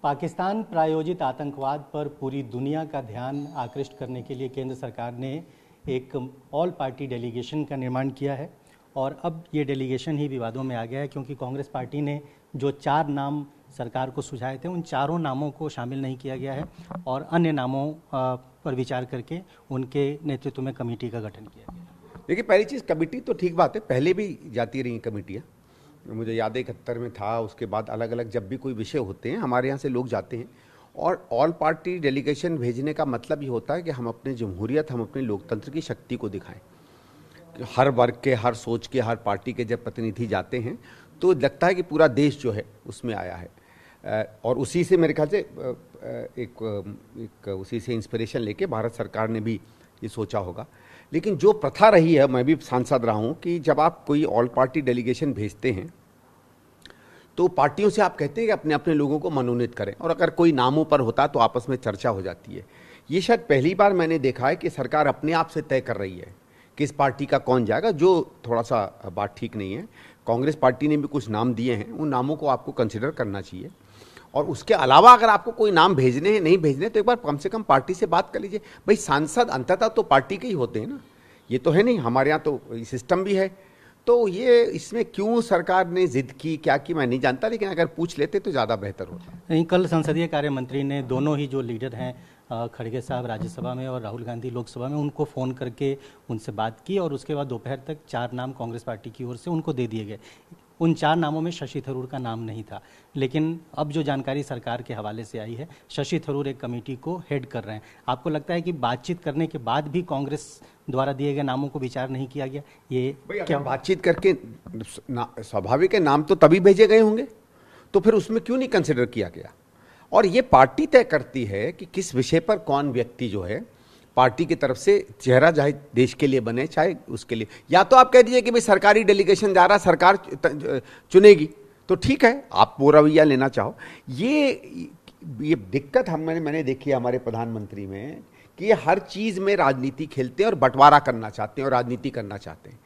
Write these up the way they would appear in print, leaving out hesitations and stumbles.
पाकिस्तान प्रायोजित आतंकवाद पर पूरी दुनिया का ध्यान आकृष्ट करने के लिए केंद्र सरकार ने एक ऑल पार्टी डेलीगेशन का निर्माण किया है और अब ये डेलीगेशन ही विवादों में आ गया है क्योंकि कांग्रेस पार्टी ने जो 4 नाम सरकार को सुझाए थे उन चारों नामों को शामिल नहीं किया गया है और अन्य नामों पर विचार करके उनके नेतृत्व में कमेटी का गठन किया गया है। देखिए, पहली चीज़ कमेटी तो ठीक बात है, पहले भी जाती रही कमेटियाँ। मुझे याद है 71 में था, उसके बाद अलग अलग जब भी कोई विषय होते हैं हमारे यहाँ से लोग जाते हैं और ऑल पार्टी डेलीगेशन भेजने का मतलब ये होता है कि हम अपने जमहूरियत, हम अपने लोकतंत्र की शक्ति को दिखाएं। हर वर्ग के, हर सोच के, हर पार्टी के जब प्रतिनिधि जाते हैं तो लगता है कि पूरा देश जो है उसमें आया है और उसी से मेरे ख्याल से एक उसी से इंस्पिरेशन लेके भारत सरकार ने भी ये सोचा होगा। लेकिन जो प्रथा रही है, मैं भी सांसद रहा हूँ, कि जब आप कोई ऑल पार्टी डेलीगेशन भेजते हैं तो पार्टियों से आप कहते हैं कि अपने अपने लोगों को मनोनीत करें और अगर कोई नामों पर होता तो आपस में चर्चा हो जाती है। ये शायद पहली बार मैंने देखा है कि सरकार अपने आप से तय कर रही है किस पार्टी का कौन जाएगा, जो थोड़ा सा बात ठीक नहीं है। कांग्रेस पार्टी ने भी कुछ नाम दिए हैं, उन नामों को आपको कंसिडर करना चाहिए और उसके अलावा अगर आपको कोई नाम भेजने हैं, नहीं भेजने, तो एक बार कम से कम पार्टी से बात कर लीजिए। भाई, सांसद अंततः तो पार्टी के ही होते हैं ना, ये तो है नहीं, हमारे यहाँ तो सिस्टम भी है। तो ये इसमें क्यों सरकार ने जिद की, क्या की, मैं नहीं जानता, लेकिन अगर पूछ लेते तो ज़्यादा बेहतर होता। नहीं, कल संसदीय कार्य मंत्री ने दोनों ही जो लीडर हैं, खड़गे साहब राज्यसभा में और राहुल गांधी लोकसभा में, उनको फ़ोन करके उनसे बात की और उसके बाद दोपहर तक 4 नाम कांग्रेस पार्टी की ओर से उनको दे दिए गए। उन 4 नामों में शशि थरूर का नाम नहीं था, लेकिन अब जो जानकारी सरकार के हवाले से आई है, शशि थरूर एक कमेटी को हेड कर रहे हैं। आपको लगता है कि बातचीत करने के बाद भी कांग्रेस द्वारा दिए गए नामों को विचार नहीं किया गया? ये क्या बातचीत करके स्वाभाविक है, नाम तो तभी भेजे गए होंगे, तो फिर उसमें क्यों नहीं कंसिडर किया गया? और ये पार्टी तय करती है कि किस विषय पर कौन व्यक्ति जो है पार्टी की तरफ से चेहरा, चाहे देश के लिए बने चाहे उसके लिए। या तो आप कह दीजिए कि भाई सरकारी डेलीगेशन जा रहा, सरकार चुनेगी, तो ठीक है, आप वो रवैया लेना चाहो। ये दिक्कत मैंने देखी है हमारे प्रधानमंत्री में कि ये हर चीज में राजनीति खेलते हैं और बंटवारा करना चाहते हैं और राजनीति करना चाहते हैं।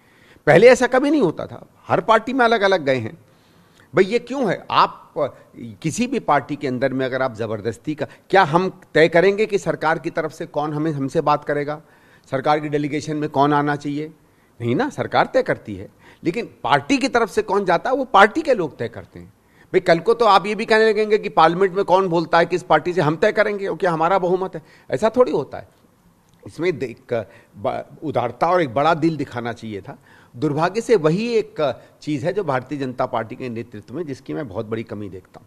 पहले ऐसा कभी नहीं होता था, हर पार्टी में अलग अलग गए हैं। भाई, ये क्यों है? आप किसी भी पार्टी के अंदर में अगर आप जबरदस्ती का, क्या हम तय करेंगे कि सरकार की तरफ से कौन हमसे बात करेगा, सरकार की डेलीगेशन में कौन आना चाहिए? नहीं ना, सरकार तय करती है। लेकिन पार्टी की तरफ से कौन जाता है वो पार्टी के लोग तय करते हैं। भाई, कल को तो आप ये भी कहने लगेंगे कि पार्लियामेंट में कौन बोलता है किस पार्टी से, हम तय करेंगे क्योंकि हमारा बहुमत है। ऐसा थोड़ी होता है। इसमें उदारता और एक बड़ा दिल दिखाना चाहिए था। दुर्भाग्य से वही एक चीज़ है जो भारतीय जनता पार्टी के नेतृत्व में, जिसकी मैं बहुत बड़ी कमी देखता हूँ।